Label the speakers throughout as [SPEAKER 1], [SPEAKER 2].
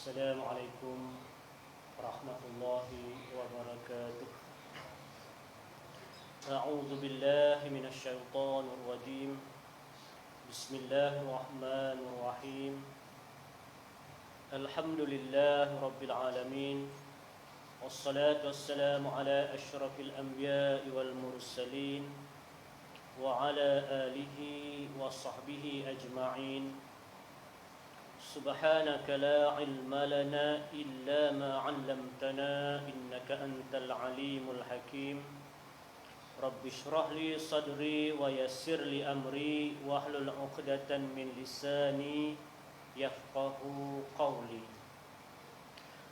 [SPEAKER 1] السلام عليكم ورحمة الله وبركاته. أعوذ بالله من الشيطان الرجيم. بسم الله الرحمن الرحيم. الحمد لله رب العالمين، والصلاة والسلام على أشرف الأنبياء والمرسلين وعلى آله وصحبه أجمعين. سبحانك لا علم لنا إلا ما علمتنا إنك أنت العليم الحكيم. رب اشرح لي صدري ويسر لي أمري واحلل عقدة من لساني يفقه قولي.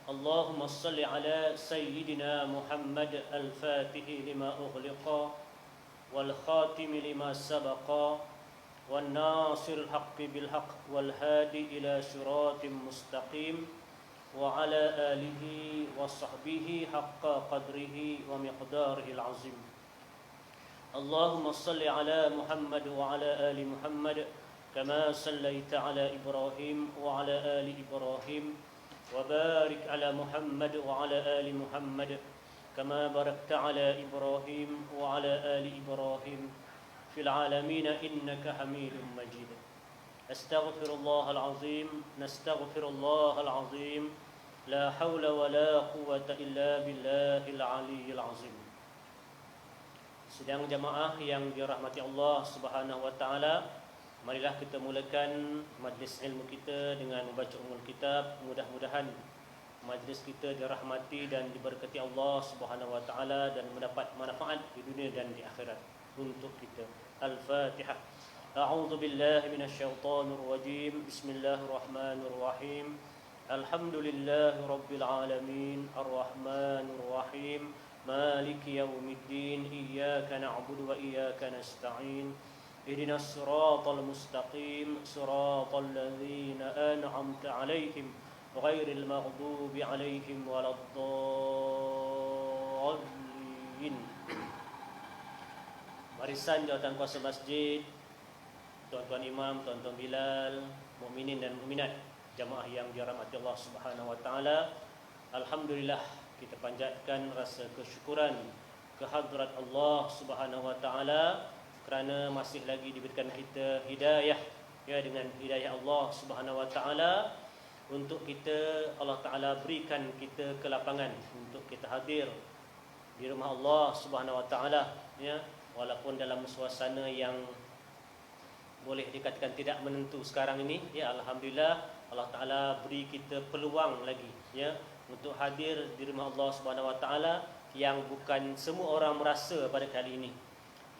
[SPEAKER 1] اللهم صل على سيدنا محمد الفاتح لما أغلق والخاتم لما سبق والناصر الحق بالحق والهادي إلى صراط مستقيم وعلى آله وصحبه حق قدره ومقداره العظيم. اللهم صل على محمد وعلى آل محمد كما صليت على إبراهيم وعلى آل إبراهيم وبارك على محمد وعلى آل محمد كما باركت على إبراهيم وعلى آل إبراهيم في العالمين إنك حميد مجيد. أستغفر الله العظيم، نستغفر الله العظيم، لا حول ولا قوة إلا بالله العلي العظيم. Sidang jamaah yang dirahmati Allah Subhanahu wa taala, marilah kita mulakan majlis ilmu kita dengan membaca ummul kitab. Mudah-mudahan majlis kita dirahmati dan diberkati Allah Subhanahu wa taala dan mendapat manfaat di dunia dan di akhirat untuk kita. Al-Fatihah. A'udzu billahi minasyaitonir rajim. Bismillahirrahmanirrahim. Alhamdulillahi rabbil alamin, arrahmanir rahim, maliki yaumiddin, iyyaka na'budu wa iyyaka nasta'in. Ihdinas siratal mustaqim, siratal ladzina an'amta 'alaihim ghairil maghdubi 'alaihim waladdallin. Barisan jawatan kuasa masjid, tuan-tuan imam, tuan-tuan bilal, mukminin dan mukminat, jamaah yang dirahmati Allah Subhanahu wa taala. Alhamdulillah, kita panjatkan rasa kesyukuran kehadrat Allah Subhanahu wa taala kerana masih lagi diberikan kita hidayah, ya, dengan hidayah Allah Subhanahu wa taala untuk kita, Allah taala berikan kita kelapangan untuk kita hadir di rumah Allah Subhanahu wa taala, ya, walaupun dalam suasana yang boleh dikatakan tidak menentu sekarang ini, ya, alhamdulillah Allah taala beri kita peluang lagi, ya, untuk hadir di rumah Allah Subhanahu wa taala yang bukan semua orang merasa pada kali ini.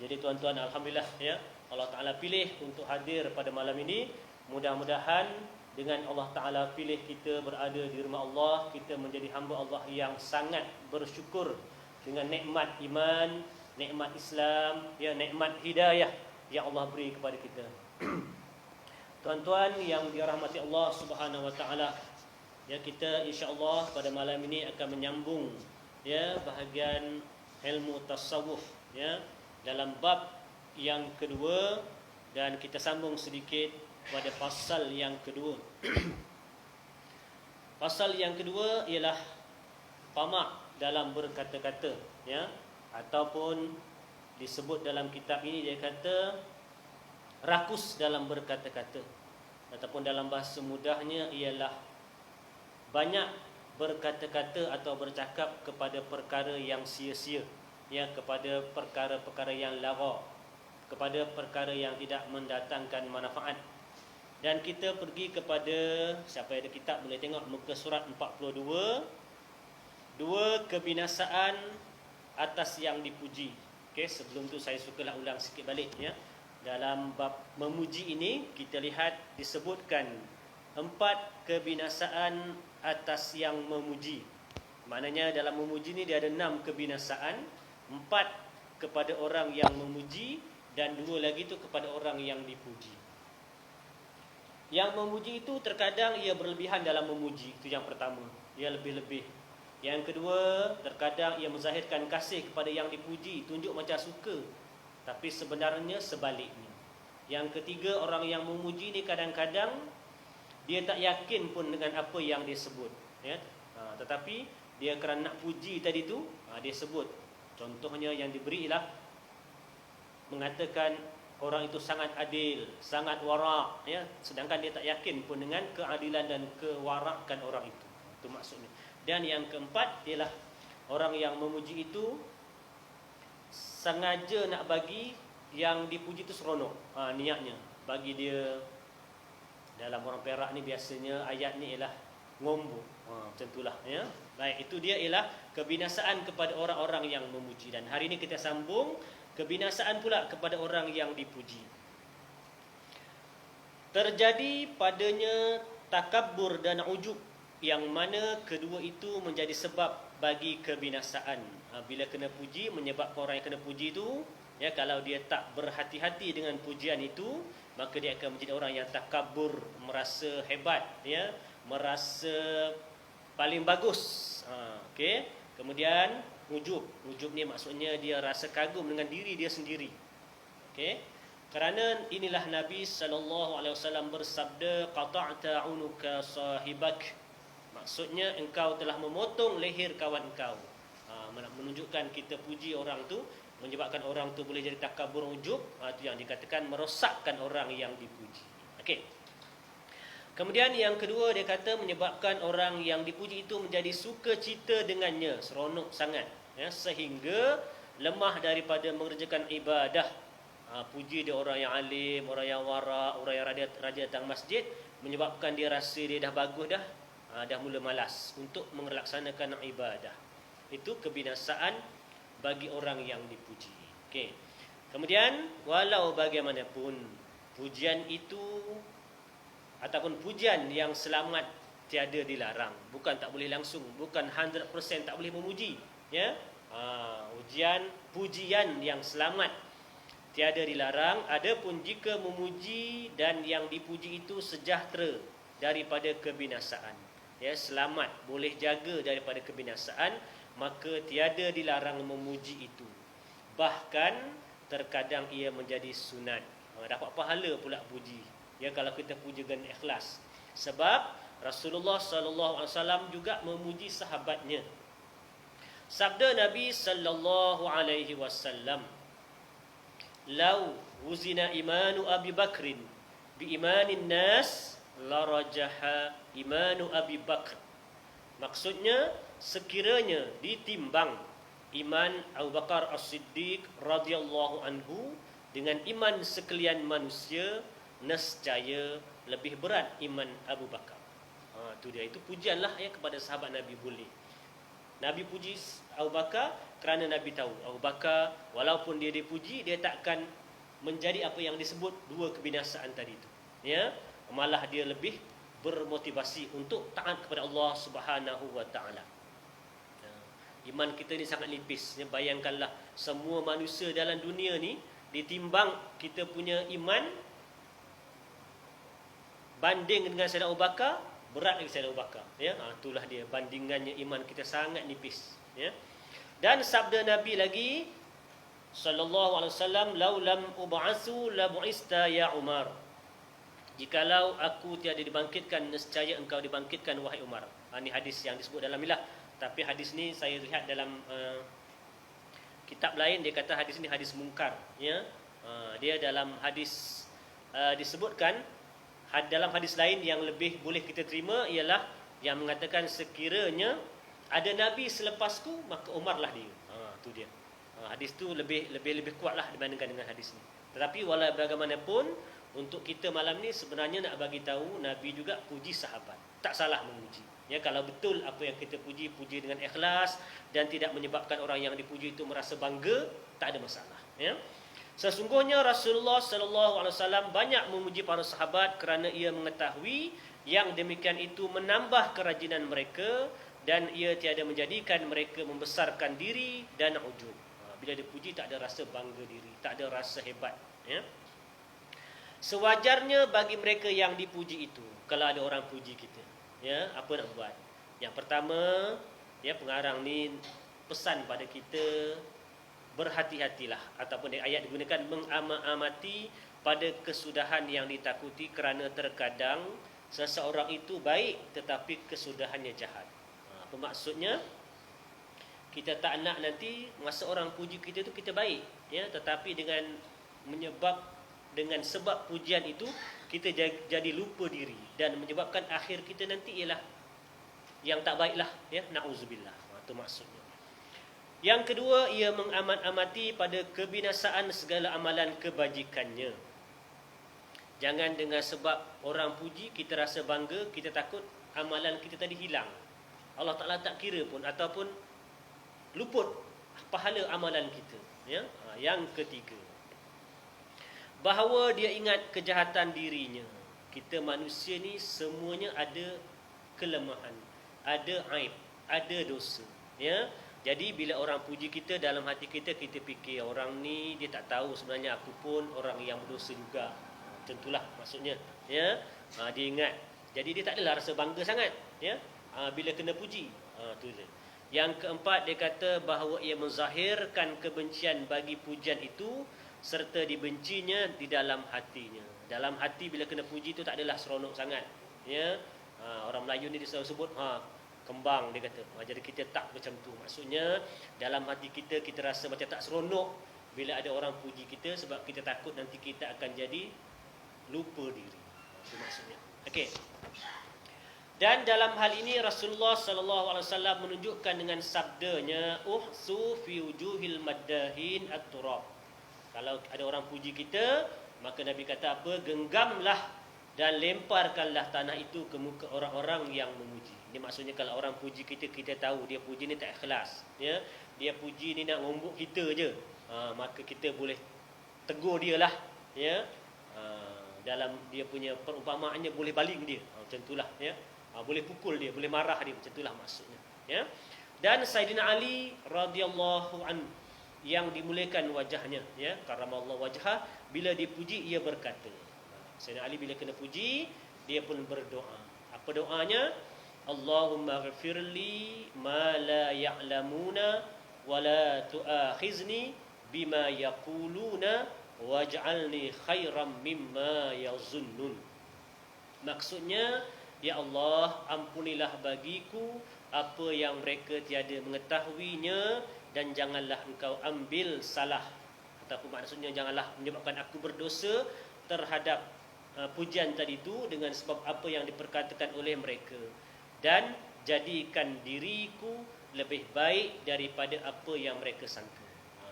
[SPEAKER 1] Jadi tuan-tuan, alhamdulillah, ya, Allah taala pilih untuk hadir pada malam ini. Mudah-mudahan dengan Allah taala pilih kita berada di rumah Allah, kita menjadi hamba Allah yang sangat bersyukur dengan nikmat iman, nikmat Islam, ya, nikmat hidayah yang Allah beri kepada kita. Tuan-tuan yang dirahmati Allah Subhanahu wa taala, ya, kita insya-Allah pada malam ini akan menyambung, ya, bahagian ilmu tasawuf, ya, dalam bab yang kedua, dan kita sambung sedikit pada pasal yang kedua. Pasal yang kedua ialah tamak dalam berkata-kata, ya, ataupun disebut dalam kitab ini dia kata rakus dalam berkata-kata, ataupun dalam bahasa mudahnya ialah banyak berkata-kata atau bercakap kepada perkara yang sia-sia, ya, kepada perkara-perkara yang lara, kepada perkara yang tidak mendatangkan manfaat. Dan kita pergi kepada, siapa yang ada kitab boleh tengok muka surat 42, dua kebinasaan atas yang dipuji. Okey, sebelum tu saya sukalah ulang sikit balik, ya. Dalam bab memuji ini kita lihat disebutkan 4 kebinasaan atas yang memuji. Maknanya dalam memuji ni dia ada 6 kebinasaan, 4 kepada orang yang memuji dan 2 lagi tu kepada orang yang dipuji. Yang memuji itu terkadang ia berlebihan dalam memuji, itu yang pertama, ia lebih-lebih. Yang kedua, terkadang ia menzahirkan kasih kepada yang dipuji, tunjuk macam suka, tapi sebenarnya sebaliknya. Yang ketiga, orang yang memuji ni kadang-kadang dia tak yakin pun dengan apa yang dia sebut, ya. Tetapi dia kerana nak puji tadi tu, dia sebut. Contohnya yang diberi ialah mengatakan orang itu sangat adil, sangat wara', ya, sedangkan dia tak yakin pun dengan keadilan dan kewarakan orang itu. Itu maksudnya. Dan yang keempat ialah orang yang memuji itu sengaja nak bagi yang dipuji itu seronok, niatnya bagi dia. Dalam orang Perak ni biasanya ayat ni ialah ngombo, macam itulah, ya. Baik, itu dia ialah kebinasaan kepada orang-orang yang memuji. Dan hari ini kita sambung kebinasaan pula kepada orang yang dipuji. Terjadi padanya takabbur dan ujub, yang mana kedua itu menjadi sebab bagi kebinasaan. Bila kena puji, menyebabkan orang yang kena puji itu, ya, kalau dia tak berhati-hati dengan pujian itu, maka dia akan menjadi orang yang takabur, merasa hebat, ya, merasa paling bagus. Okey. Kemudian ujub ni maksudnya dia rasa kagum dengan diri dia sendiri. Okey. Kerana inilah Nabi sallallahu alaihi wasallam bersabda, qata'ta unuka sahibak. Maksudnya engkau telah memotong leher kawan engkau. Menunjukkan kita puji orang tu menyebabkan orang tu boleh jadi takabur, ujub. Itu yang dikatakan merosakkan orang yang dipuji. Okey. Kemudian yang kedua dia kata menyebabkan orang yang dipuji itu menjadi suka cita dengannya, seronok sangat, ya, sehingga lemah daripada mengerjakan ibadah. Puji dia orang yang alim, orang yang wara', orang yang rajin datang masjid, menyebabkan dia rasa dia dah bagus dah, dah mula malas untuk melaksanakan ibadah. Itu kebinasaan bagi orang yang dipuji. Okey. Kemudian walau bagaimanapun pujian itu ataupun pujian yang selamat tiada dilarang, bukan tak boleh langsung, bukan 100% tak boleh memuji, ya. Pujian yang selamat tiada dilarang. Adapun jika memuji dan yang dipuji itu sejahtera daripada kebinasaan, ya, selamat, boleh jaga daripada kebinasaan, maka tiada dilarang memuji itu. Bahkan terkadang ia menjadi sunat. Dapat pahala pula puji, ya, kalau kita puji dengan ikhlas. Sebab Rasulullah sallallahu alaihi wasallam juga memuji sahabatnya. Sabda Nabi sallallahu alaihi wasallam, "Lau wuzina imanu Abi Bakrin bi imanin nas la rajaha imanu Abi Bakr." Maksudnya, sekiranya ditimbang iman Abu Bakar As-Siddiq radhiyallahu anhu dengan iman sekalian manusia, nescaya lebih berat iman Abu Bakar. Itu dia, itu pujianlah, ya, kepada sahabat Nabi boleh. Nabi puji Abu Bakar kerana Nabi tahu Abu Bakar walaupun dia dipuji, dia takkan menjadi apa yang disebut dua kebinasaan tadi itu, ya. Malah dia lebih bermotivasi untuk taat kepada Allah Subhanahu wa taala. Iman kita ni sangat nipis, ya. Bayangkanlah semua manusia dalam dunia ni ditimbang kita punya iman banding dengan Sayyidina Abu Bakar, berat lagi Sayyidina Abu Bakar, ya. Itulah dia bandingannya, iman kita sangat nipis, ya. Dan sabda Nabi lagi sallallahu alaihi wasallam, "Lau lam ub'atsu la bu'ista ya Umar." Jikalau aku tiada dibangkitkan, nescaya engkau dibangkitkan wahai Umar. Ini hadis yang disebut dalam milah. Tapi hadis ni saya lihat dalam kitab lain, dia kata hadis ni hadis mungkar, ya. Dia dalam hadis disebutkan dalam hadis lain yang lebih boleh kita terima ialah yang mengatakan sekiranya ada nabi selepasku, maka Umarlah dia. Itu dia. Hadis tu lebih kuatlah dibandingkan dengan hadis ni. Tetapi walau bagaimanapun, untuk kita malam ni sebenarnya nak bagi tahu Nabi juga puji sahabat. Tak salah memuji. Ya, kalau betul apa yang kita puji dengan ikhlas dan tidak menyebabkan orang yang dipuji itu merasa bangga, tak ada masalah, ya. Sesungguhnya Rasulullah sallallahu alaihi wasallam banyak memuji para sahabat kerana ia mengetahui yang demikian itu menambah kerajinan mereka dan ia tiada menjadikan mereka membesarkan diri dan ujub. Bila dipuji tak ada rasa bangga diri, tak ada rasa hebat, ya. Sewajarnya bagi mereka yang dipuji itu, kalau ada orang puji kita, ya, apa nak buat? Yang pertama, ya, pengarang ni pesan pada kita, berhati-hatilah, ataupun ayat digunakan mengamati pada kesudahan yang ditakuti, kerana terkadang seseorang itu baik tetapi kesudahannya jahat. Apa maksudnya? Kita tak nak nanti masa orang puji kita tu kita baik, ya, tetapi dengan sebab pujian itu kita jadi lupa diri dan menyebabkan akhir kita nanti ialah yang tak baiklah, ya, nauzubillah. Itu maksudnya. Yang kedua, ia mengamat-amati pada kebinasaan segala amalan kebajikannya. Jangan dengan sebab orang puji kita rasa bangga, kita takut amalan kita tadi hilang. Allah Ta'ala tak kira pun, ataupun luput pahala amalan kita, ya. Yang ketiga, bahawa dia ingat kejahatan dirinya. Kita manusia ni semuanya ada kelemahan, ada aib, ada dosa, ya. Jadi bila orang puji kita, dalam hati kita fikir orang ni dia tak tahu sebenarnya aku pun orang yang berdosa juga. Tentulah maksudnya, ya. Dia ingat. Jadi dia tak adalah rasa bangga sangat, ya, bila kena puji. Tu je. Yang keempat, dia kata bahawa ia menzahirkan kebencian bagi pujian itu serta dibencinya di dalam hatinya. Dalam hati bila kena puji tu tak adalah seronok sangat, ya. Orang Melayu ni dia selalu sebut kembang, dia kata. Jadi kita tak macam tu. Maksudnya dalam hati kita rasa macam tak seronok bila ada orang puji kita, sebab kita takut nanti kita akan jadi lupa diri. Itu maksudnya. Okey. Dan dalam hal ini Rasulullah sallallahu alaihi wasallam menunjukkan dengan sabdanya, uhsu fi wujuhil maddahin at-turab. Kalau ada orang puji kita, maka Nabi kata apa? Genggamlah dan lemparkanlah tanah itu ke muka orang-orang yang memuji. Ini maksudnya kalau orang puji kita, kita tahu dia puji ni tak ikhlas, ya. Dia puji ni nak ngombok kita je. Maka kita boleh tegur dia lah, ya. Dalam dia punya perumpamaannya boleh baling dia. Macam itulah, ya. Boleh pukul dia, boleh marah dia, macam itulah maksudnya, ya. Dan Sayyidina Ali radhiyallahu anhu yang dimuliakan wajahnya, ya, karamallahu wajhah, bila dipuji ia berkata, Sayyidina Ali bila kena puji dia pun berdoa. Apa doanya? Allahumma ghfirli ma la ya'lamuna wa la tu'akhizni bima yaquluna waj'alni khairam mimma yazunnun. Maksudnya, ya Allah, ampunilah bagiku apa yang mereka tiada mengetahuinya dan janganlah engkau ambil salah, ataupun maksudnya janganlah menyebabkan aku berdosa terhadap pujian tadi itu dengan sebab apa yang diperkatakan oleh mereka, dan jadikan diriku lebih baik daripada apa yang mereka sangka.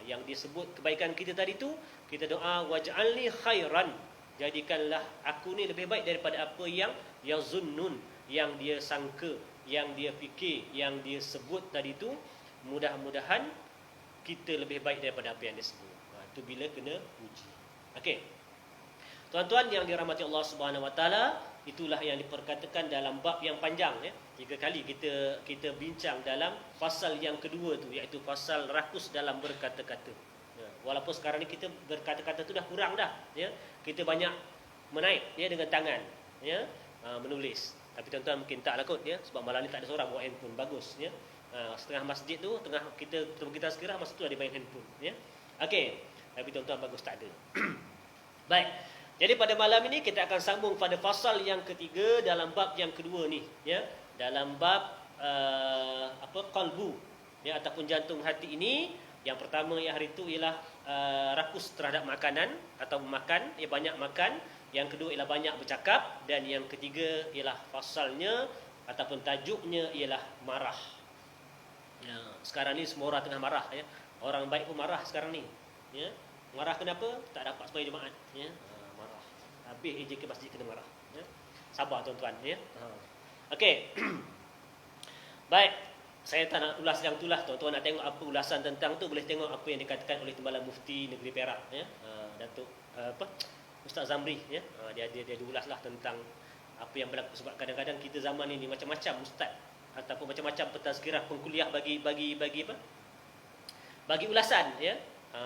[SPEAKER 1] Yang disebut kebaikan kita tadi tu, kita doa waj'alni khairan, jadikanlah aku ni lebih baik daripada apa yang yazunnun, yang dia sangka, yang dia fikir, yang dia sebut tadi tu. Mudah-mudahan kita lebih baik daripada apa yang dia sebut. Itu bila kena puji. Okey. Tuan-tuan yang dirahmati Allah Subhanahu Wa Taala, itulah yang diperkatakan dalam bab yang panjang, ya. 3 kali kita bincang dalam fasal yang kedua tu, iaitu fasal rakus dalam berkata-kata. Ya, walaupun sekarang ni kita berkata-kata tu dah kurang dah, ya. Kita banyak menaik, ya, dengan tangan, ya, menulis. Tapi tuan-tuan mungkin taklah kot, ya, sebab malam ni tak ada seorang bawa handphone bagus, ya. Setengah masjid tu, tengah kita sekirah masa tu ada main handphone, ya. Okey, tapi tuan-tuan bagus tak ada. Baik. Jadi pada malam ini kita akan sambung pada fasal yang ketiga dalam bab yang kedua ni, ya. Dalam bab qalbu, ya, ataupun jantung hati ini. Yang pertama yang hari itu ialah rakus terhadap makanan atau makan, ya, banyak makan. Yang kedua ialah banyak bercakap, dan yang ketiga ialah fasalnya ataupun tajuknya ialah marah. Ya, sekarang ni semua orang tengah marah, ya. Orang baik pun marah sekarang ni, ya. Marah kenapa? Tak dapat sembahyang Jumaat, ya. Marah. Habis je ke masjid kena marah, ya. Sabar tuan-tuan, ya. Okey. Baik, saya tak nak ulas yang itulah. Tuan-tuan nak tengok apa ulasan tentang tu, boleh tengok apa yang dikatakan oleh Timbalan Mufti Negeri Perak, ya. Datuk Ustaz Zamri, ya. Dia ulaslah tentang apa yang berlaku, sebab kadang-kadang kita zaman ini macam-macam ustaz ataupun macam-macam pentazkirah pengkuliah bagi apa? Bagi ulasan, ya.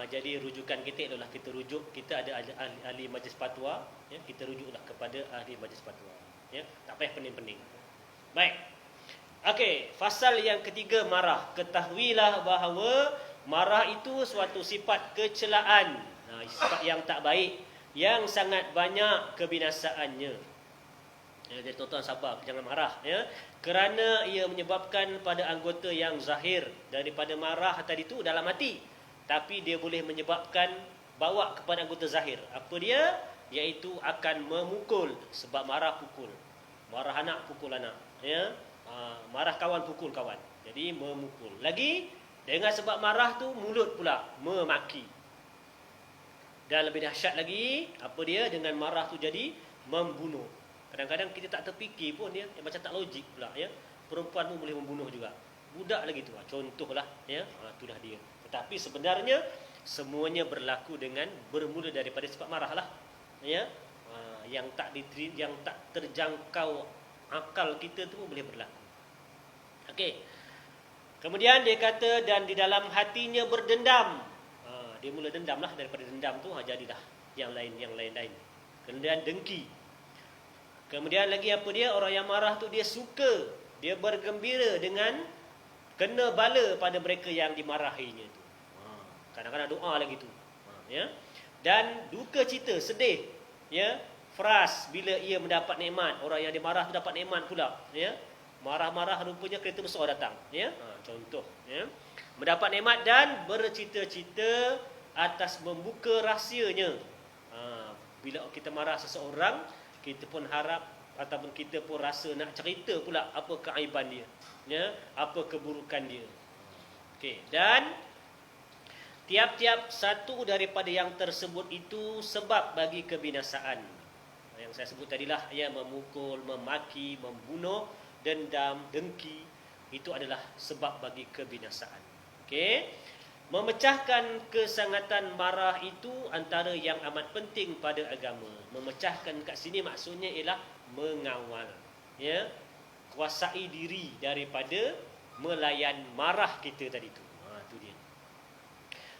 [SPEAKER 1] Jadi rujukan kita adalah kita ada ahli majlis fatwa, ya. Kita rujuklah kepada ahli majlis fatwa, ya. Tak payah pening-pening. Baik. Okey, fasal yang ketiga, marah. Ketahuilah bahawa marah itu suatu sifat kecelaan, sifat yang tak baik, yang sangat banyak kebinasaannya. Jadi tuan-tuan sabar, jangan marah ya. Kerana ia menyebabkan pada anggota yang zahir daripada marah tadi tu dalam hati. Tapi dia boleh menyebabkan bawa kepada anggota zahir. Apa dia? Iaitu akan memukul. Sebab marah pukul. Marah anak pukul anak, ya. Marah kawan pukul kawan. Jadi memukul. Lagi dengan sebab marah tu mulut pula memaki. Dan lebih dahsyat lagi, apa dia? Dengan marah tu jadi membunuh. Kadang-kadang kita tak terfikir pun dia, macam tak logik pula ya. Perempuan pun boleh membunuh juga. Budak lagi tu, contohlah ya. Itulah dia. Tetapi sebenarnya semuanya berlaku dengan bermula daripada sifat marah lah. Ya. Yang tak terjangkau akal kita tu pun boleh berlaku. Okey. Kemudian dia kata dan di dalam hatinya berdendam. Dia mula dendam lah, daripada dendam tu jadilah yang lain. Kemudian dengki. Kemudian lagi apa dia? Orang yang marah tu dia suka, dia bergembira dengan kena bala pada mereka yang dimarahinya tu. Kadang-kadang doa lagi tu. Ya. Dan duka cita, sedih, ya, fras bila ia mendapat nikmat. Orang yang dimarah tu dapat nikmat pula, ya. Marah-marah rupanya kereta besar datang, ya. Contoh, ya. Mendapat nikmat dan bercita-cita atas membuka rahsianya. Bila kita marah seseorang, kita pun harap ataupun kita pun rasa nak cerita pula apa keaiban dia, ya, apa keburukan dia. Okey, dan tiap-tiap satu daripada yang tersebut itu sebab bagi kebinasaan. Yang saya sebut tadilah, ya, memukul, memaki, membunuh, dendam, dengki, itu adalah sebab bagi kebinasaan. Okey. Memecahkan kesangatan marah itu antara yang amat penting pada agama. Memecahkan kat sini maksudnya ialah mengawal, ya, kuasai diri daripada melayan marah kita tadi tu. Itu dia.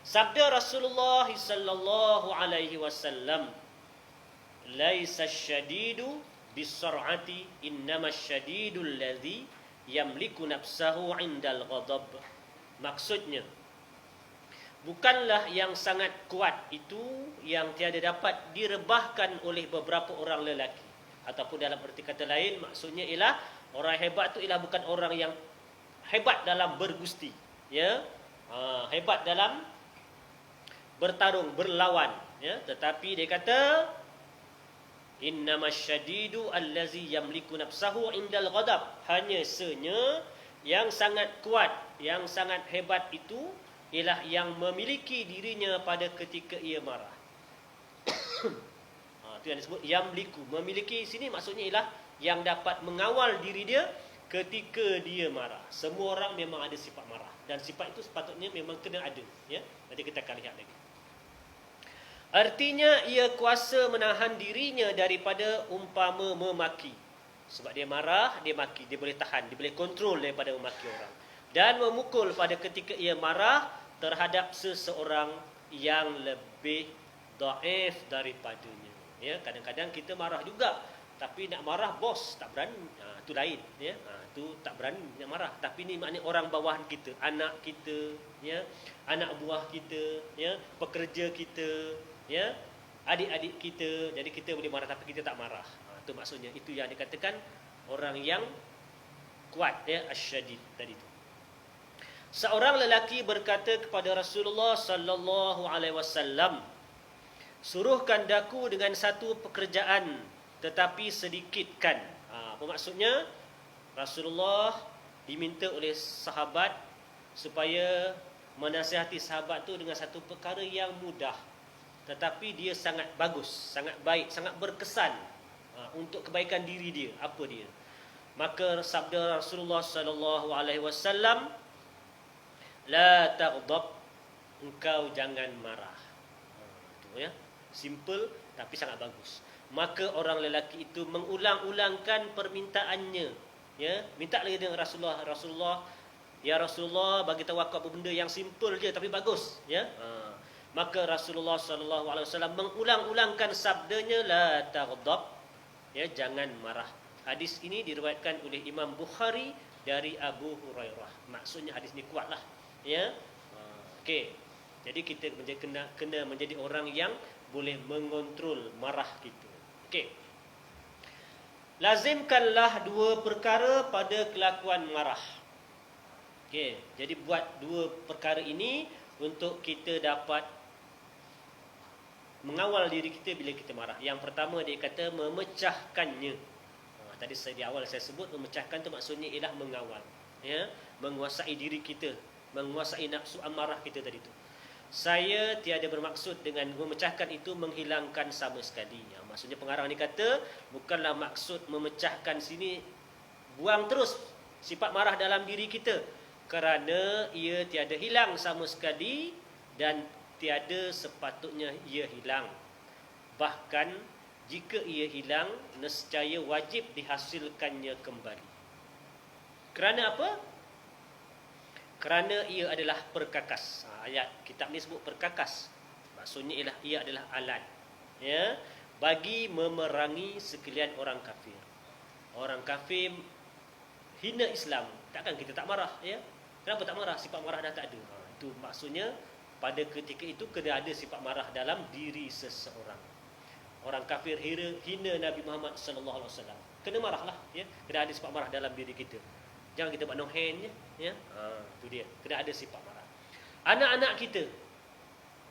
[SPEAKER 1] Sabda Rasulullah sallallahu alaihi wasallam, "Laisa syadidu bis-sur'ati, innamasy-syadidul ladzi yamliku nafsahu 'indal ghadab." Maksudnya, bukanlah yang sangat kuat itu yang tiada dapat direbahkan oleh beberapa orang lelaki. Ataupun dalam erti kata lain, maksudnya ialah orang hebat tu ialah bukan orang yang hebat dalam bergusti, ya, hebat dalam bertarung, berlawan, ya. Tetapi dia kata innamasyadidu allazi yamliku nafsahu indal ghadab. Hanya senya yang sangat kuat, yang sangat hebat itu ialah yang memiliki dirinya pada ketika ia marah. Itu yang disebut yamliku. Memiliki sini maksudnya ialah yang dapat mengawal diri dia ketika dia marah. Semua orang memang ada sifat marah, dan sifat itu sepatutnya memang kena ada, ya. Nanti kita akan lihat lagi. Artinya ia kuasa menahan dirinya daripada umpama memaki. Sebab dia marah, dia maki, dia boleh tahan, dia boleh kontrol daripada memaki orang. Dan memukul pada ketika ia marah terhadap seseorang yang lebih dhaif daripadanya. Ya, kadang-kadang kita marah juga, tapi nak marah bos tak berani. Itu lain, ya. Itu tak berani nak marah. Tapi ni maknanya orang bawahan kita, anak kita, ya, anak buah kita, ya, pekerja kita, ya, adik-adik kita. Jadi kita boleh marah tapi kita tak marah. Itu maksudnya. Itu yang dikatakan orang yang kuat, ya, asyadid tadi tu. Seorang lelaki berkata kepada Rasulullah sallallahu alaihi wasallam, "Suruhkan daku dengan satu pekerjaan, tetapi sedikitkan." Apa maksudnya? Rasulullah diminta oleh sahabat supaya menasihati sahabat tu dengan satu perkara yang mudah, tetapi dia sangat bagus, sangat baik, sangat berkesan untuk kebaikan diri dia. Apa dia? Maka sabda Rasulullah sallallahu alaihi wasallam, "La taghdab," engkau jangan marah. Itu, ya. Simple tapi sangat bagus. Maka orang lelaki itu mengulang-ulangkan permintaannya, ya. Minta lagi dengan Rasulullah, "Rasulullah, ya Rasulullah, bagi tahu aku apa benda yang simple je tapi bagus," ya. Maka Rasulullah sallallahu alaihi wasallam mengulang-ulangkan sabdanya, "La taghdab," ya, jangan marah. Hadis ini diriwayatkan oleh Imam Bukhari dari Abu Hurairah. Maksudnya hadis ini kuatlah, ya. Okey. Jadi kita kena menjadi orang yang boleh mengontrol marah kita. Okey. lazimkanlah dua perkara pada kelakuan marah. Okey, jadi buat dua perkara ini untuk kita dapat mengawal diri kita bila kita marah. Yang pertama dia kata memecahkannya. Tadi di awal saya sebut memecahkan tu maksudnya ialah mengawal, ya, menguasai diri kita, menguasai nafsu amarah kita tadi tu. Saya tiada bermaksud dengan memecahkan itu menghilangkan sama sekali. Ya, maksudnya pengarang ni kata bukanlah maksud memecahkan sini buang terus sifat marah dalam diri kita, kerana ia tiada hilang sama sekali dan tiada sepatutnya ia hilang. Bahkan jika ia hilang, nescaya wajib dihasilkannya kembali. Kerana apa? Kerana ia adalah perkakas. Ayat kitab ni sebut perkakas. Maksudnya ialah ia adalah alat, ya, bagi memerangi sekalian orang kafir. Orang kafir hina Islam, takkan kita tak marah, ya? Kenapa tak marah? Sifat marah dah tak ada. Itu maksudnya pada ketika itu kena ada sifat marah dalam diri seseorang. Orang kafir hina Nabi Muhammad sallallahu alaihi wasallam. Kena marahlah, ya. Kena ada sifat marah dalam diri kita. Jangan kita buat no hand je, ya. Itu dia. Kena ada sifat marah. Anak-anak kita,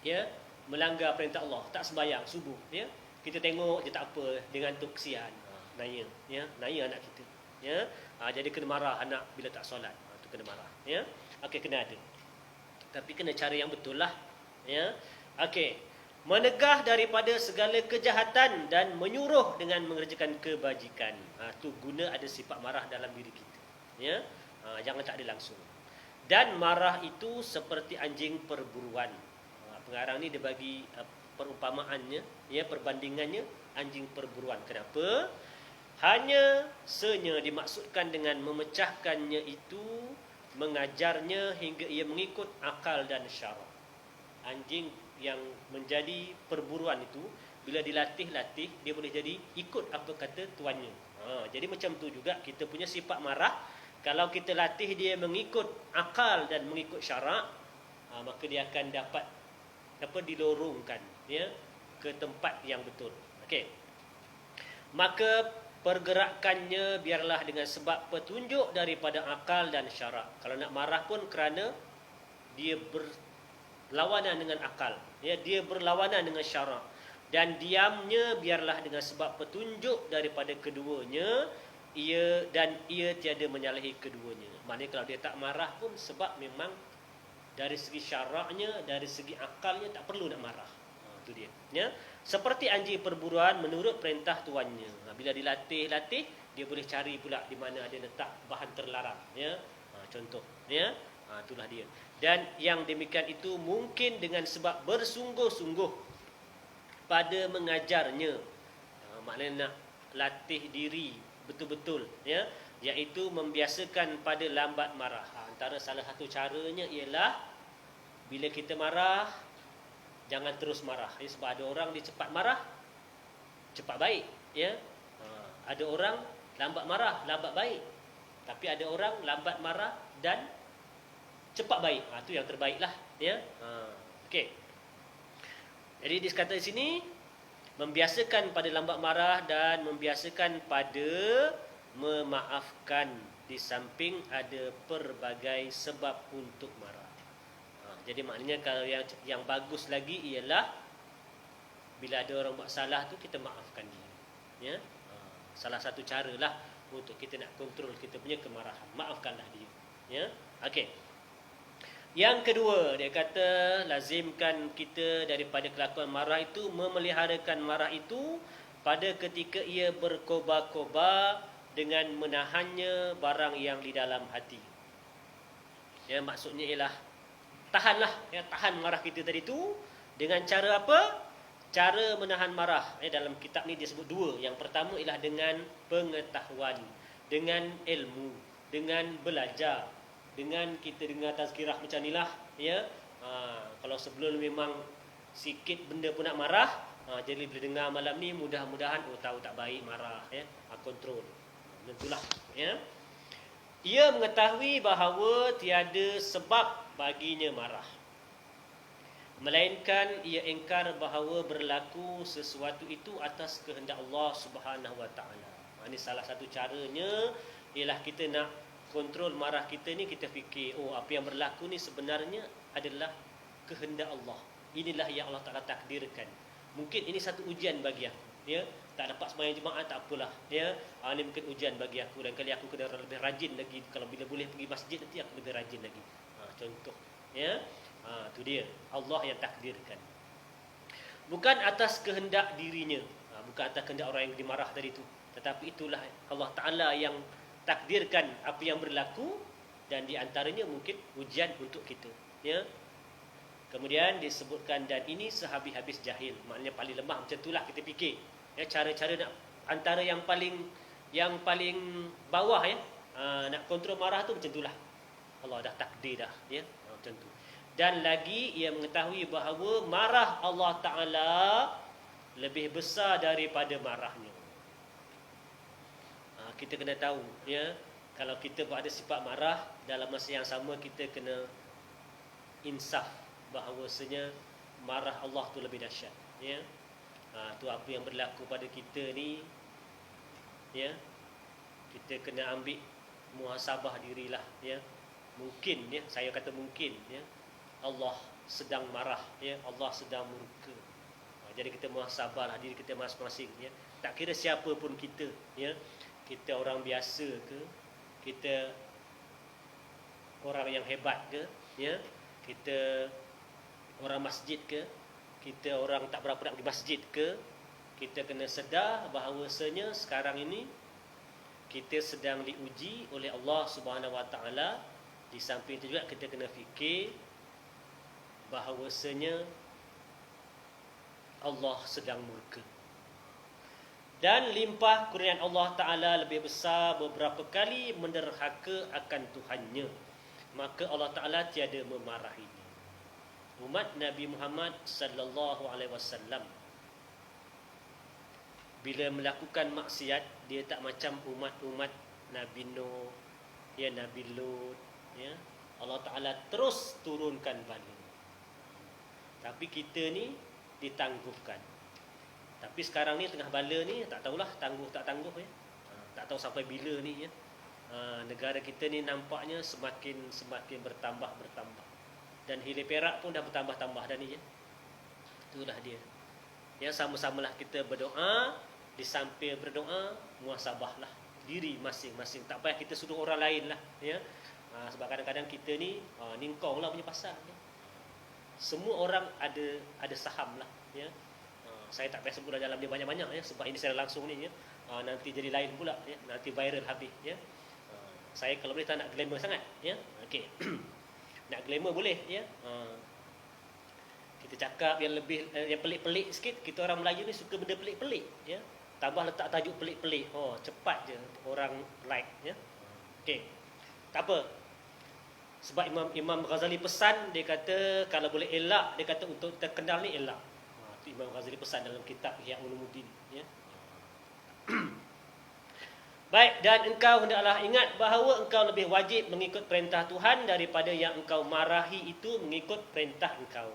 [SPEAKER 1] ya, melanggar perintah Allah, tak sembahyang subuh, ya. Kita tengok je tak apa, dia ngantuk kesian. Naya, ya. Naya anak kita, ya. Jadi kena marah anak bila tak solat. Itu kena marah, ya. Okey, kena ada. Tapi kena cara yang betul lah, ya. Okey. Menegah daripada segala kejahatan dan menyuruh dengan mengerjakan kebajikan. Tu guna ada sifat marah dalam diri kita, ya. Jangan tak ada langsung. Dan marah itu seperti anjing perburuan. Pengarang ni dia bagi perumpamaannya, ya, perbandingannya anjing perburuan. Kenapa? Hanya dimaksudkan dengan memecahkannya itu mengajarnya hingga ia mengikut akal dan syarak. Anjing yang menjadi perburuan itu bila dilatih-latih dia boleh jadi ikut apa kata tuannya. Jadi macam tu juga kita punya sifat marah, kalau kita latih dia mengikut akal dan mengikut syarak, maka dia akan dapat dilorongkan, ya, ke tempat yang betul. Okey. Maka pergerakannya biarlah dengan sebab petunjuk daripada akal dan syarak. Kalau nak marah pun kerana dia berlawanan dengan akal, ya, dia berlawanan dengan syarak. Dan diamnya biarlah dengan sebab petunjuk daripada keduanya, ia tiada menyalahi keduanya. Maknanya kalau dia tak marah pun sebab memang dari segi syaraknya, dari segi akalnya tak perlu nak marah. Itu dia, ya. Seperti anjing perburuan menurut perintah tuannya. Bila dilatih, dia boleh cari pula di mana ada letak bahan terlarang, ya. Contoh, ya. Itulah dia. Dan yang demikian itu mungkin dengan sebab bersungguh-sungguh pada mengajarnya. Maknanya nak latih diri betul-betul, ya, iaitu membiasakan pada lambat marah. Antara salah satu caranya ialah bila kita marah, jangan terus marah, ya, sebab ada orang dia cepat marah, cepat baik, ya. Ada orang lambat marah, lambat baik. Tapi ada orang lambat marah dan cepat baik. Itu yang terbaiklah, ya. Okey. Jadi dikata di sini membiasakan pada lambat marah dan membiasakan pada memaafkan di samping ada pelbagai sebab untuk marah. Jadi maknanya kalau yang bagus lagi ialah bila ada orang buat salah tu kita maafkan dia, ya. Salah satu caralah untuk kita nak kontrol kita punya kemarahan, maafkanlah dia, ya. Okey. Yang kedua, dia kata lazimkan kita daripada kelakuan marah itu memeliharakan marah itu pada ketika ia berkobar-kobar dengan menahannya barang yang di dalam hati. Ya, maksudnya ialah tahanlah, ya, tahan marah kita tadi tu dengan cara apa? Cara menahan marah. Dalam kitab ni dia sebut dua. Yang pertama ialah dengan pengetahuan, dengan ilmu, dengan belajar. Dengan kita dengar tazkirah macam inilah, ya. Kalau sebelum memang sikit benda pun nak marah, jadi bila dengar malam ni mudah-mudahan tahu tak baik marah, ya. Kontrol. Itulah, ya. Ia mengetahui bahawa tiada sebab baginya marah, melainkan ia ingkar bahawa berlaku sesuatu itu atas kehendak Allah Subhanahu Wa Taala. Ini salah satu caranya ialah kita nak kontrol marah kita ni, kita fikir, oh apa yang berlaku ni sebenarnya adalah kehendak Allah. Inilah yang Allah Taala takdirkan. Mungkin ini satu ujian bagi aku, ya. Tak dapat sembahyang jemaah tak apalah, ya. Ini mungkin ujian bagi aku, dan kali aku kena lebih rajin lagi. Kalau bila boleh pergi masjid nanti aku lebih rajin lagi. Contoh, ya. Tu dia, Allah yang takdirkan. Bukan atas kehendak dirinya, bukan atas kehendak orang yang dimarah tadi tu, tetapi itulah Allah Taala yang takdirkan apa yang berlaku, dan di antaranya mungkin ujian untuk kita, ya. Kemudian disebutkan, dan ini sehabis-habis jahil, maknanya paling lemah. Macam itulah kita fikir, ya, cara-cara nak antara yang paling bawah, ya, nak kontrol marah tu macam itulah. Allah dah takdir dah, ya, macam tu. Dan lagi ia mengetahui bahawa marah Allah Taala lebih besar daripada marahnya. Kita kena tahu, ya, kalau kita berada sifat marah, dalam masa yang sama kita kena insaf bahawasanya marah Allah tu lebih dahsyat, ya. Tu apa yang berlaku pada kita ni, ya, kita kena ambil muhasabah dirilah, ya. Mungkin, ya, saya kata mungkin, ya, Allah sedang marah, ya, Allah sedang murka. Jadi kita muhasabahlah diri kita masing-masing, ya. Tak kira siapa pun kita, ya. Kita orang biasa ke, kita orang yang hebat ke, ya, kita orang masjid ke, kita orang tak berapa nak pergi masjid ke, kita kena sedar bahawasanya sekarang ini kita sedang diuji oleh Allah Subhanahu Wa Taala. Di samping itu juga kita kena fikir bahawasanya Allah sedang murka. Dan limpah kurniaan Allah Ta'ala lebih besar beberapa kali menderhaka akan Tuhannya, maka Allah Ta'ala tiada memarahinya. Umat Nabi Muhammad sallallahu alaihi wasallam bila melakukan maksiat, dia tak macam umat-umat Nabi Nuh, ya, Nabi Lut, ya. Allah Ta'ala terus turunkan bala. Tapi kita ni ditangguhkan. Tapi sekarang ni tengah bala ni, tak tahulah tangguh tak tangguh, ya. Tak tahu sampai bila ni, ya. Negara kita ni nampaknya semakin bertambah. Dan hilir perak pun dah bertambah dah ni, ya. Itulah dia. Ya, sama-samalah kita berdoa, di samping berdoa muhasabahlah diri masing-masing. Tak payah kita suruh orang lain lah, ya. Sebab kadang-kadang kita ni ni kau lah punya pasal, ya. Semua orang ada saham lah, ya. Saya tak payah sebut dalam dia banyak-banyak, ya, sebab ini secara langsung ni, ya. Nanti jadi lain pula, ya. Nanti viral habis, ya. Saya kalau boleh tak nak glamour sangat, ya. Okey. Nak glamour boleh, ya. Kita cakap yang lebih yang pelik-pelik sikit. Kita orang Melayu ni suka benda pelik-pelik, ya. Tambah letak tajuk pelik-pelik, cepat je orang like, ya. Okey. Tak apa. Sebab Imam Ghazali pesan, dia kata kalau boleh elak, dia kata untuk terkenal ni elak. Itu Imam Ghazali pesan dalam kitab Ihya Ulumuddin, ya. Baik, dan engkau hendaklah ingat bahawa engkau lebih wajib mengikut perintah Tuhan daripada yang engkau marahi itu mengikut perintah engkau.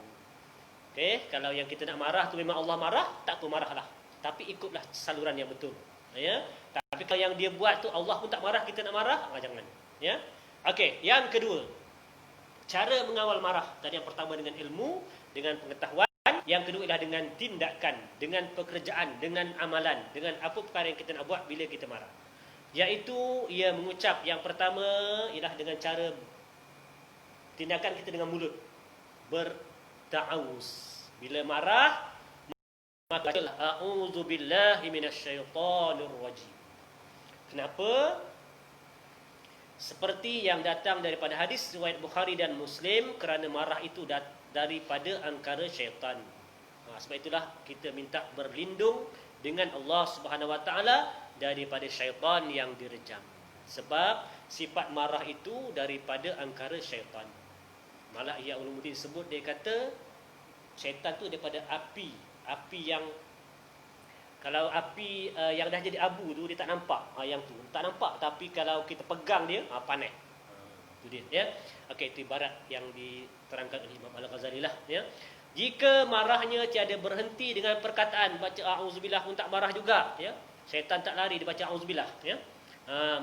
[SPEAKER 1] Okey, kalau yang kita nak marah tu memang Allah marah, tak apa marahlah. Tapi ikutlah saluran yang betul, ya. Tapi kalau yang dia buat tu Allah pun tak marah, kita nak marah, jangan, ya. Okey, yang kedua, cara mengawal marah. Tadi yang pertama dengan ilmu, dengan pengetahuan. Yang kedua ialah dengan tindakan, dengan pekerjaan, dengan amalan, dengan apa perkara yang kita nak buat bila kita marah. Iaitu ia mengucap, yang pertama ialah dengan cara tindakan kita dengan mulut, berta'awuz. Bila marah, maka a'udzu billahi minasyaitonir rajim. Kenapa? Seperti yang datang daripada hadis riwayat Bukhari dan Muslim, kerana marah itu daripada angkara syaitan. Sebab itulah kita minta berlindung dengan Allah Subhanahu Wa Taala daripada syaitan yang direjam. Sebab sifat marah itu daripada angkara syaitan. Malah Ihya Ulumuddin sebut, dia kata syaitan tu daripada api yang, kalau api yang dah jadi abu tu dia tak nampak, yang tu tak nampak, tapi kalau kita pegang dia panas. Itu dia, ya. Okey, itu ibarat yang diterangkan oleh Imam Al-Ghazali lah, ya. Jika marahnya tiada berhenti dengan perkataan baca auzubillah pun tak marah juga, ya. Syaitan tak lari, dia baca auzubillah, ya.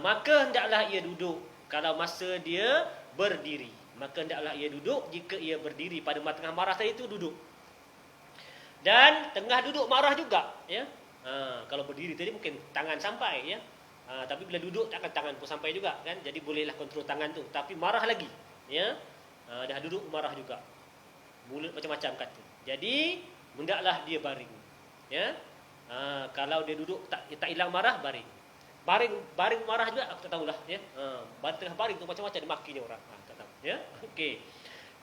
[SPEAKER 1] Maka hendaklah ia duduk kalau masa dia berdiri. Maka hendaklah ia duduk jika ia berdiri. Pada tengah marah tadi itu duduk. Dan tengah duduk marah juga, ya. Kalau berdiri tadi mungkin tangan sampai, ya. Tapi bila duduk takkan tangan pun sampai juga, kan. Jadi bolehlah kontrol tangan tu. Tapi marah lagi, ya. Dah duduk marah juga. Mulut macam-macam kata. Jadi hendaklah dia baring, ya. Kalau dia duduk tak hilang marah, baring. Baring marah juga aku tak tahulah, ya. Tengah baring tu macam-macam dia makinya orang. Tak tahu, ya. Okey.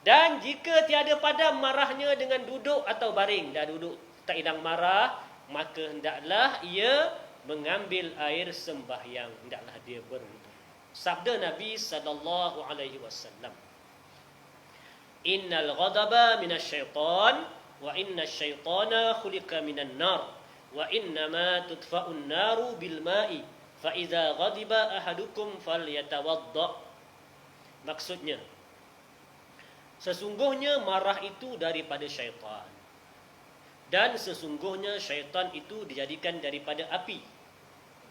[SPEAKER 1] Dan jika tiada padam marahnya dengan duduk atau baring, dah duduk tak hilang marah, maka hendaklah ia mengambil air sembahyang, hendaklah dia berwudu. Sabda Nabi sallallahu alaihi wasallam, innal ghadaba minasyaitan wa innasyaitana khuliqa minan nar wa innama tudfa'un naru bil ma'i fa idza ghadiba ahadukum falyatawadda. Maksudnya, sesungguhnya marah itu daripada syaitan, dan sesungguhnya syaitan itu dijadikan daripada api,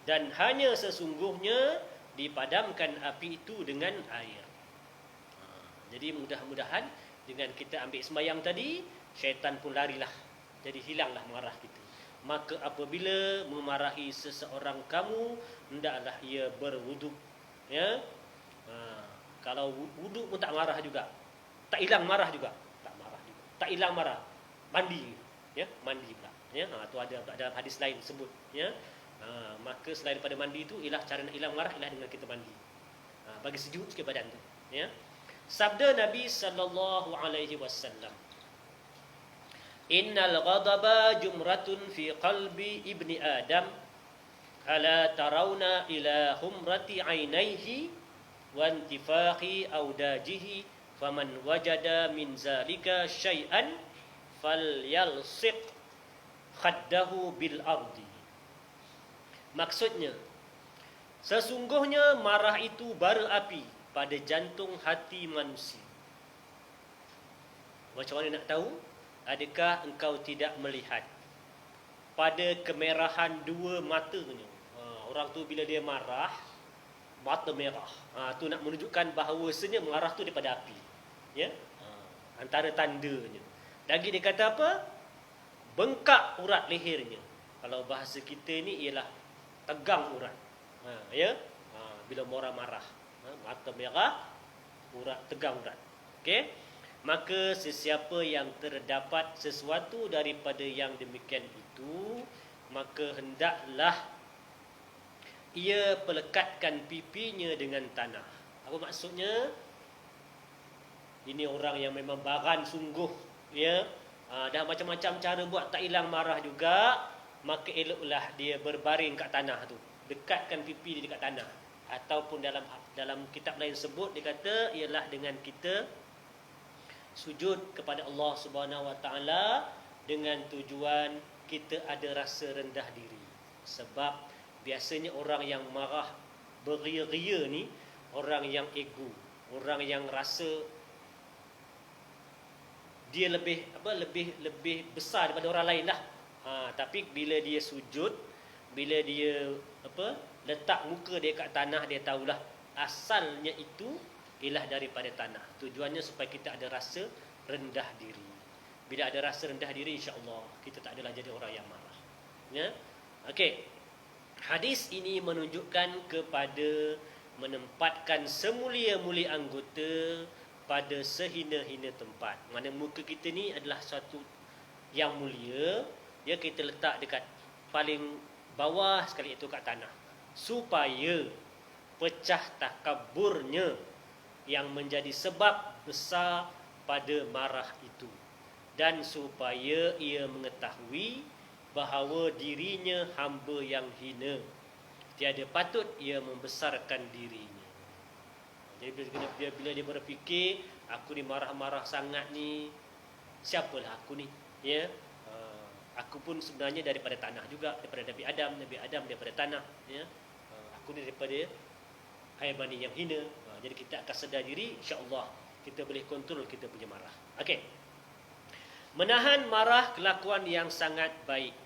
[SPEAKER 1] dan hanya sesungguhnya dipadamkan api itu dengan air. Jadi mudah-mudahan dengan kita ambil sembahyang tadi, syaitan pun larilah, jadi hilanglah marah kita. Maka apabila memarahi seseorang kamu, hendaklah ia berwuduk, ya. Kalau wuduk pun tak marah juga, tak hilang marah juga, tak hilang marah, mandi, ya, mandi pula, ya. Tu ada dalam hadis lain sebut, ya. Maka selain daripada mandi itu, ialah cara nak hilang marah ialah dengan kita mandi, bagi sejuk sikit badan tu, ya. Sabda Nabi sallallahu alaihi wasallam, innal ghadaba jumratun fi qalbi ibni Adam, ala tarawna ila humrati ainaihi wa intifakhi audajihi, faman wajada min zalika syai'an falyalsiq khaddahu bil ardi. Maksudnya, sesungguhnya marah itu bara api pada jantung hati manusia. Macam mana nak tahu? Adakah engkau tidak melihat pada kemerahan dua matanya? Orang tu bila dia marah, mata merah. Tu nak menunjukkan bahawasanya marah tu daripada api, ya. Antara tandanya. Lagi dia kata apa? Bengkak urat lehernya. Kalau bahasa kita ni ialah tegang urat, ya. Bila orang marah, mata merah, tegang urat. Okey. Maka sesiapa yang terdapat sesuatu daripada yang demikian itu, maka hendaklah ia pelekatkan pipinya dengan tanah. Apa maksudnya? Ini orang yang memang baran sungguh, ya. Dah macam-macam cara buat tak hilang marah juga, maka eloklah dia berbaring kat tanah tu, dekatkan pipi dia dekat tanah. Ataupun dalam kitab lain sebut, dia kata ialah dengan kita sujud kepada Allah Subhanahu Wa Taala dengan tujuan kita ada rasa rendah diri. Sebab biasanya orang yang marah beria-ria ni orang yang ego, orang yang rasa dia lebih besar daripada orang lain lah. Tapi bila dia sujud, bila dia letak muka dia kat tanah, dia tahulah asalnya itu ialah daripada tanah. Tujuannya supaya kita ada rasa rendah diri. Bila ada rasa rendah diri, insya-Allah kita tak adalah jadi orang yang marah, ya. Okey. Hadis ini menunjukkan kepada menempatkan semulia-mulia anggota pada sehina-hina tempat. Mana muka kita ni adalah satu yang mulia, ya, kita letak dekat paling bawah sekali itu kat tanah, supaya pecah takaburnya yang menjadi sebab besar pada marah itu, dan supaya ia mengetahui bahawa dirinya hamba yang hina, tiada patut ia membesarkan dirinya. Jadi bila dia berfikir, aku ni marah-marah sangat ni, siapalah aku ni, ya. Aku pun sebenarnya daripada tanah juga, daripada Nabi Adam daripada tanah, ya. Aku ni daripada air mani yang hina. Jadi kita akan sedar diri, insya-Allah kita boleh kontrol kita punya marah. Okey. Menahan marah kelakuan yang sangat baik.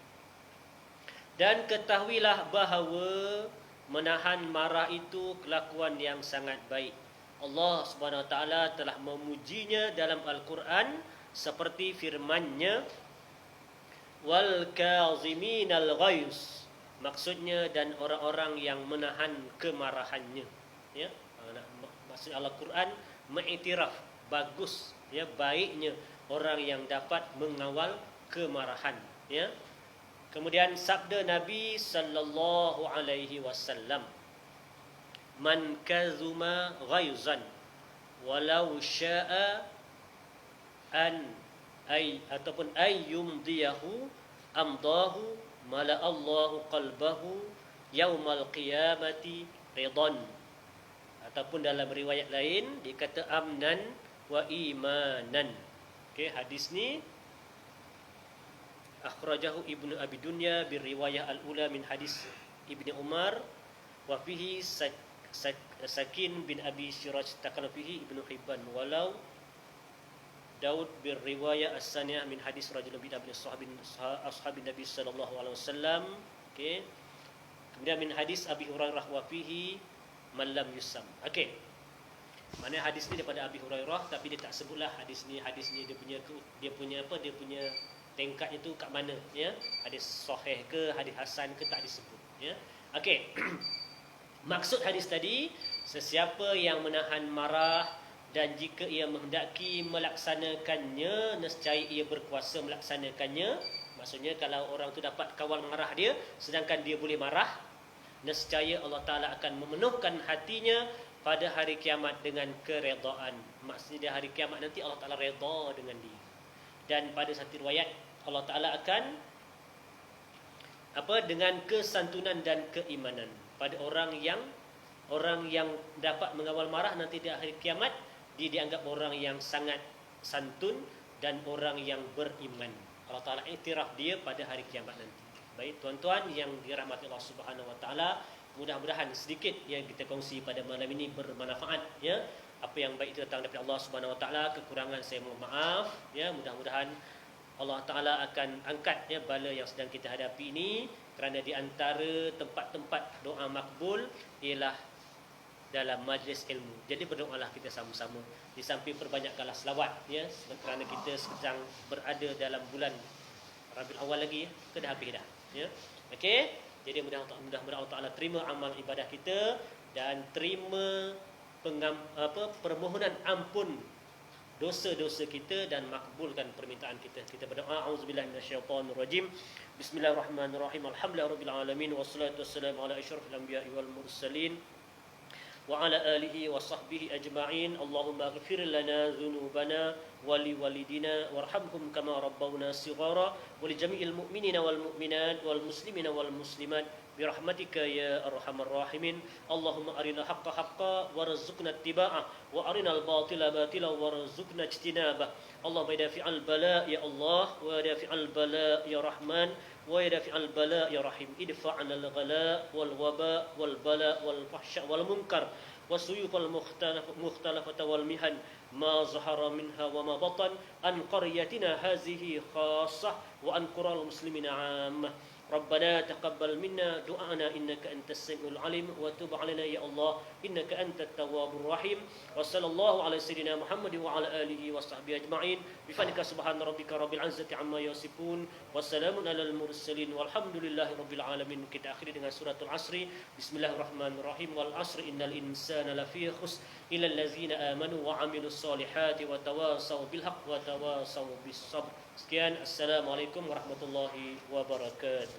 [SPEAKER 1] Dan ketahuilah bahawa menahan marah itu kelakuan yang sangat baik. Allah Subhanahu Wa Taala telah memujinya dalam Al-Quran seperti firman-Nya, wal kaziminal ghaiz, maksudnya dan orang-orang yang menahan kemarahannya, ya. Maksud Al-Quran mengiktiraf bagus, ya, baiknya orang yang dapat mengawal kemarahan, ya. Kemudian sabda Nabi sallallahu alaihi wasallam, man kazuma ghaizan walau syaa an ataupun yumdiyahu amdahu mala Allahu qalbahu yaumal qiyamati ridan. Ataupun dalam riwayat lain dikata amnan wa imanan. Okey, hadis ni akhrajahu Ibnu Abi Dunya bi riwayah al-ula min hadis Ibni Umar wa fihi Sakin bin Abi Siraj takana fihi Ibnu Hibban walau Daud bin riwayah as-saniyah min hadis rajulun bin ashabin Nabi sallallahu alaihi wasallam. Okey. Kemudian min hadis Abi Hurairah wa fihi man lam yusam. Okey. Mana hadis ni daripada Abi Hurairah tapi dia tak sebutlah hadis ni dia punya tingkat itu kat mana, ya. Hadis sahih ke, hadis hasan ke, tak disebut, ya. Okey. Maksud hadis tadi, sesiapa yang menahan marah dan jika ia menghendaki melaksanakannya, nescaya ia berkuasa melaksanakannya. Maksudnya kalau orang tu dapat kawal marah dia sedangkan dia boleh marah, nescaya Allah Ta'ala akan memenuhkan hatinya pada hari kiamat dengan keredaan. Maksudnya di hari kiamat nanti Allah Ta'ala reda dengan dia. Dan pada satu riwayat Allah Ta'ala akan dengan kesantunan dan keimanan pada orang yang dapat mengawal marah nanti di hari kiamat, dia dianggap orang yang sangat santun dan orang yang beriman. Allah Ta'ala iktiraf dia pada hari kiamat nanti. Baik tuan-tuan yang dirahmati Allah Subhanahu Wa Ta'ala, mudah-mudahan sedikit yang kita kongsi pada malam ini bermanfaat, ya. Apa yang baik itu datang daripada Allah Subhanahu Wa Ta'ala, kekurangan saya mohon maaf, ya. Mudah-mudahan Allah Ta'ala akan angkat, ya, bala yang sedang kita hadapi ini, kerana di antara tempat-tempat doa makbul ialah dalam majlis ilmu. Jadi berdoalah kita sama-sama. Di samping perbanyakkanlah selawat, ya, kerana kita sedang berada dalam bulan Rabiul Awal lagi, ya. Ke dah habis dah, ya. Okey. Jadi mudah-mudahan Allah Ta'ala terima amal ibadah kita dan terima permohonan ampun dosa-dosa kita dan makbulkan permintaan kita. Kita berdoa, auzubillahi minasyaitonirrajim. Bismillahirrahmanirrahim. Alhamdulillahirabbil alamin wassalatu wassalamu ala asyrafil anbiya'i wal mursalin wa ala alihi wa sahbihi ajma'in. Allahumma ighfir lana dhunubana wa liwalidina warhamhum kama rabbawna shighara wa li jami'il mu'minina wal mu'minat wal muslimina wal muslimat birahmatika ya arhamar rahimin. Allahumma arina haqqa haqqa warzuqna ittiba'ah wa arina al-batila batila warzuqna ijtinabah. Allahumma idafi'al bala ya Allah wa idafi'al bala ya Rahman wa idafi'al bala ya Rahim. Idfa'na al-ghala wal waba wal bala wal fahsya wal munkar والسيوف المختلفة والمهن ما ظهر منها وما بطن عن قريتنا هذه خاصة وعن قرى المسلمين عامة. ربنا تقبل منا دعانا إنك أنت السميع العليم وتب علينا يا الله إنك أنت التواب الرحيم. وصلى الله على سيدنا محمد وعلى آله وصحبه أجمعين بفضلك سبحان ربك رب العزة عما يصفون وسلام على المرسلين والحمد لله رب العالمين. Kita akhiri dengan surah Al-Asr. Bismillahirrahmanirrahim. Wal 'asri innal insana lafi khusr illa allazina amanu wa 'amilus solihati wa tawasaw bil haqq wa tawasaw bis sabr. Sekian, assalamualaikum warahmatullahi wabarakatuh.